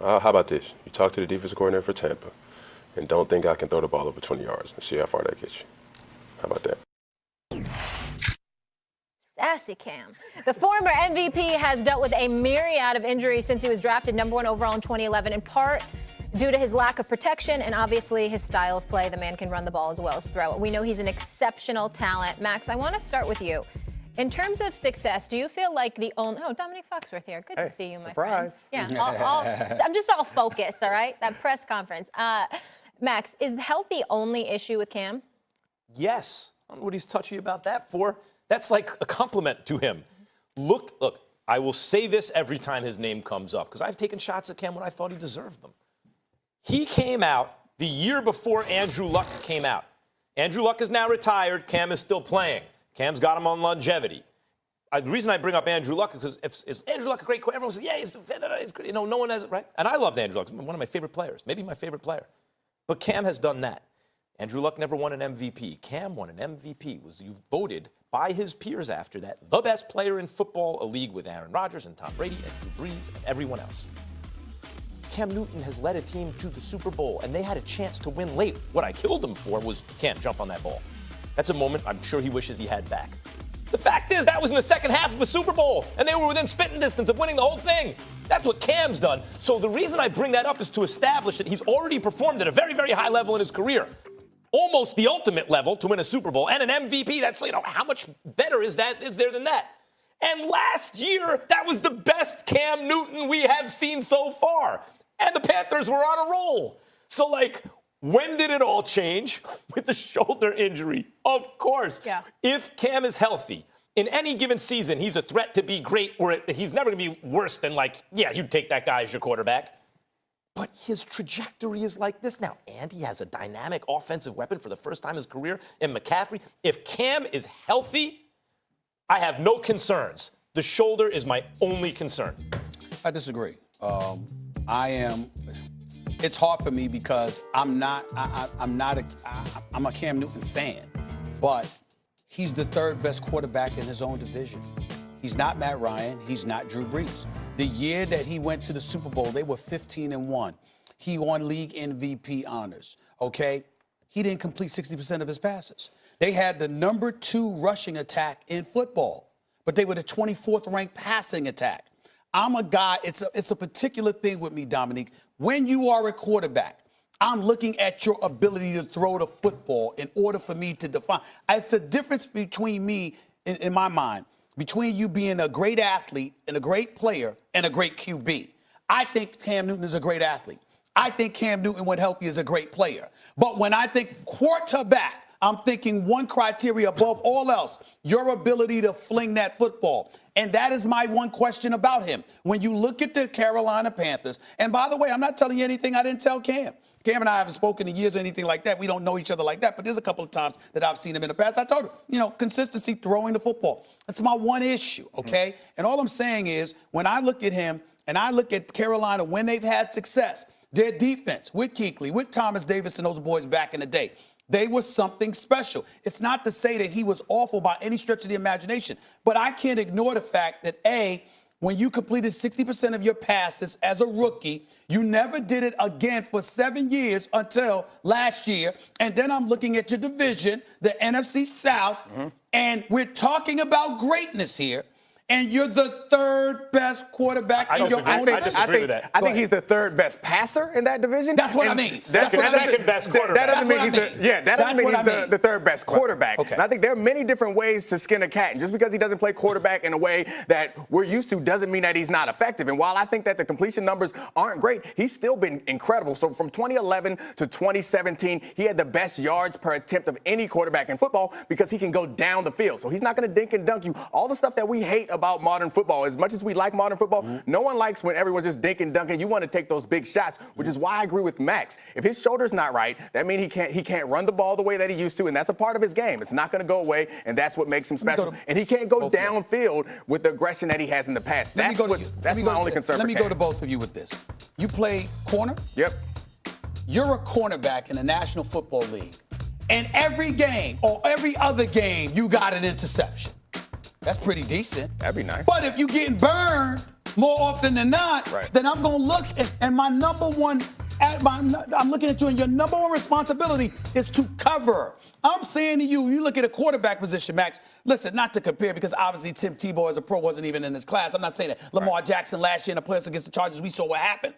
How about this? You talk to the defensive coordinator for Tampa, and don't think I can throw the ball over 20 yards and see how far that gets you. How about that? Sassy Cam. The former MVP has dealt with a myriad of injuries since he was drafted #1 overall in 2011, in part due to his lack of protection and obviously his style of play. The man can run the ball as well as throw it. We know he's an exceptional talent. Max, I want to start with you. In terms of success, do you feel like the only... Oh, Dominic Foxworth here. Good to see you, my friend. Yeah, I'm just all focused, all right? That press conference. Max, is health the only issue with Cam? Yes. I don't know what he's touchy about that for. That's like a compliment to him. Look, I will say this every time his name comes up, because I've taken shots at Cam when I thought he deserved them. He came out the year before Andrew Luck came out. Andrew Luck is now retired. Cam is still playing. Cam's got him on longevity. The reason I bring up Andrew Luck is because is Andrew Luck a great player? Everyone says, yeah, he's great. You know, no one has it, right? And I loved Andrew Luck. He's one of my favorite players, maybe my favorite player. But Cam has done that. Andrew Luck never won an MVP. Cam won an MVP. Was you voted by his peers after that the best player in football, a league with Aaron Rodgers and Tom Brady and Drew Brees and everyone else. Cam Newton has led a team to the Super Bowl, and they had a chance to win late. What I killed him for was, Cam, jump on that ball. That's a moment I'm sure he wishes he had back. The fact is, that was in the second half of the Super Bowl, and they were within spitting distance of winning the whole thing. That's what Cam's done. So the reason I bring that up is to establish that he's already performed at a very, very high level in his career. Almost the ultimate level to win a Super Bowl and an MVP. That's, how much better is there than that? And last year, that was the best Cam Newton we have seen so far. And the Panthers were on a roll. So, when did it all change? With the shoulder injury. Of course. Yeah. If Cam is healthy, in any given season, he's a threat to be great, or he's never going to be worse than, you'd take that guy as your quarterback. But his trajectory is like this now. And he has a dynamic offensive weapon for the first time in his career in McCaffrey. If Cam is healthy, I have no concerns. The shoulder is my only concern. I disagree. It's hard for me because I'm a Cam Newton fan, but he's the third best quarterback in his own division. He's not Matt Ryan. He's not Drew Brees. The year that he went to the Super Bowl, they were 15-1. He won league MVP honors, okay? He didn't complete 60% of his passes. They had the number 2 rushing attack in football, but they were the 24th ranked passing attack. I'm a guy, it's a particular thing with me, Dominique. When you are a quarterback, I'm looking at your ability to throw the football in order for me to define. It's a difference between me, in my mind, between you being a great athlete and a great player and a great QB. I think Cam Newton is a great athlete. I think Cam Newton, when healthy, is a great player. But when I think quarterback, I'm thinking one criteria above all else, your ability to fling that football. And that is my one question about him. When you look at the Carolina Panthers, and by the way, I'm not telling you anything I didn't tell Cam. Cam and I haven't spoken in years or anything like that. We don't know each other like that. But there's a couple of times that I've seen him in the past. I told him, consistency throwing the football. That's my one issue, okay? And all I'm saying is when I look at him and I look at Carolina when they've had success, their defense with Kuechly, with Thomas Davis and those boys back in the day, they were something special. It's not to say that he was awful by any stretch of the imagination, but I can't ignore the fact that, A, when you completed 60% of your passes as a rookie, you never did it again for 7 years until last year. And then I'm looking at your division, the NFC South, and we're talking about greatness here. And you're the third best quarterback in your own division. I disagree with that. I think he's the third best passer in that division. That's what I mean. Second best quarterback. That doesn't mean he's the third best quarterback. Okay. And I think there are many different ways to skin a cat. And just because he doesn't play quarterback in a way that we're used to doesn't mean that he's not effective. And while I think that the completion numbers aren't great, he's still been incredible. So from 2011 to 2017, he had the best yards per attempt of any quarterback in football because he can go down the field. So he's not going to dink and dunk you. All the stuff that we hate about modern football, as much as we like modern football, no one likes when everyone's just dink and dunking. You want to take those big shots, which is why I agree with Max. If his shoulder's not right, that means he can't run the ball the way that he used to, and that's a part of his game. It's not going to go away, and that's what makes him special. And he can't go downfield with the aggression that he has in the past. That's my only concern. Let me go to both of you with this. You play corner? Yep. You're a cornerback in the National Football League, and every game or every other game, you got an interception. That's pretty decent. That'd be nice. But if you're getting burned more often than not, Right. then I'm going to look and my number one, I'm looking at you, and your number one responsibility is to cover. I'm saying to you, you look at a quarterback position, Max. Listen, not to compare, because obviously Tim Tebow as a pro wasn't even in this class. I'm not saying that. Lamar Jackson last year in the playoffs against the Chargers, we saw what happened.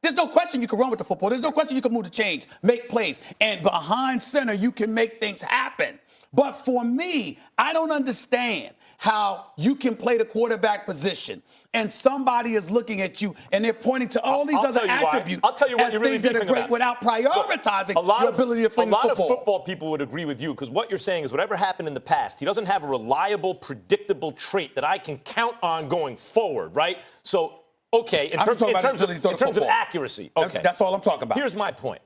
There's no question you can run with the football. There's no question you can move the chains, make plays. And behind center, you can make things happen. But for me, I don't understand how you can play the quarterback position and somebody is looking at you and they're pointing to all these other attributes. I'll tell you what as you're really things that are beefing great about. without prioritizing your ability to fling a the lot football. of football people would agree with you, because what you're saying is whatever happened in the past, he doesn't have a reliable, predictable trait that I can count on going forward, right? So, okay, in terms of accuracy, okay. That's all I'm talking about. Here's my point,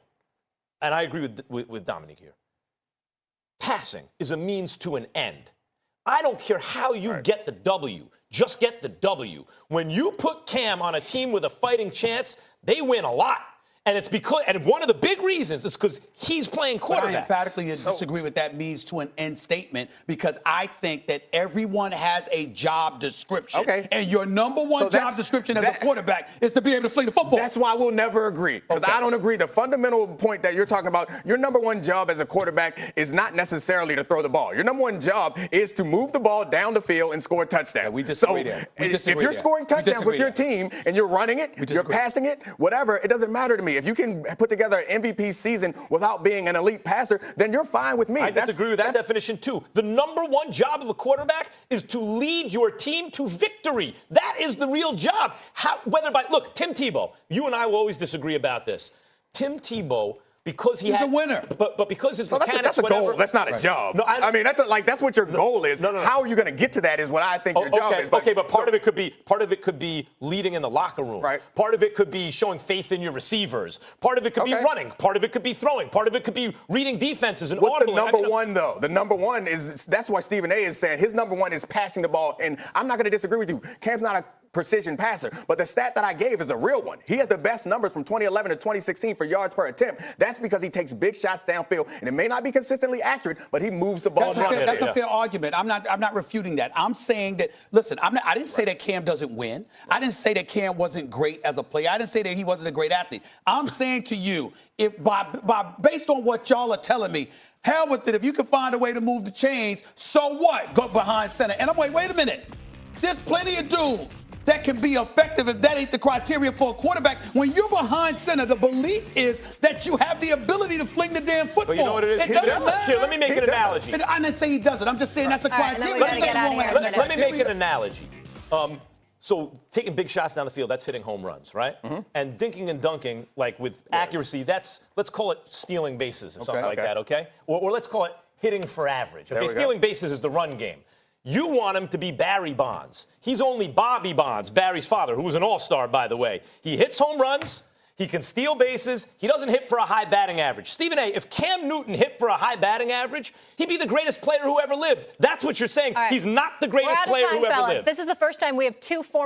and I agree with Dominic here. Passing is a means to an end. I don't care how you get the W. Just get the W. When you put Cam on a team with a fighting chance, they win a lot. And it's because, and one of the big reasons is because he's playing quarterback. I emphatically disagree with that means to an end statement, because I think that everyone has a job description. Okay. And your number one job description as a quarterback is to be able to fling the football. That's why we'll never agree. Because I don't agree. The fundamental point that you're talking about, your number one job as a quarterback is not necessarily to throw the ball. Your number one job is to move the ball down the field and score touchdowns. Yeah, we disagree there. If you're scoring touchdowns with your team and you're running it, you're passing it, whatever, it doesn't matter to me. If you can put together an MVP season without being an elite passer, then you're fine with me. I disagree with that definition, too. The number one job of a quarterback is to lead your team to victory. That is the real job. Look, Tim Tebow, you and I will always disagree about this. Tim Tebow, because he's a winner, but because his mechanics, that's a goal. That's not a job. No, I mean, that's what your goal is. No. How are you going to get to that is what I think your job is. But part of it could be leading in the locker room. Right. Part of it could be showing faith in your receivers. Part of it could be running. Part of it could be throwing. Part of it could be reading defenses and audibling. What's the number one, though? The number one is, that's why Stephen A. is saying his number one is passing the ball. And I'm not going to disagree with you. Cam's not a precision passer, but the stat that I gave is a real one. He has the best numbers from 2011 to 2016 for yards per attempt. That's because he takes big shots downfield, and it may not be consistently accurate, but he moves the ball. That's a fair argument. I'm not refuting that. I'm saying that, listen, I didn't say that Cam doesn't win. I didn't say that Cam wasn't great as a player. I didn't say that he wasn't a great athlete. I'm saying to you, based on what y'all are telling me, hell with it. If you can find a way to move the chains, so what? Go behind center. And I'm like, wait a minute. There's plenty of dudes that can be effective if that ain't the criteria for a quarterback. When you're behind center, the belief is that you have the ability to fling the damn football. But you know what it is? It doesn't matter. Here, let me make an analogy. I didn't say he doesn't. I'm just saying that's a criteria. Let me make an analogy. So taking big shots down the field, that's hitting home runs, right? Mm-hmm. And dinking and dunking, like with accuracy, let's call it stealing bases or something like that, okay? Or let's call it hitting for average. Okay, stealing bases is the run game. You want him to be Barry Bonds. He's only Bobby Bonds, Barry's father, who was an all-star, by the way. He hits home runs. He can steal bases. He doesn't hit for a high batting average. Stephen A., if Cam Newton hit for a high batting average, he'd be the greatest player who ever lived. That's what you're saying. He's not the greatest player who ever lived. This is the first time we have two former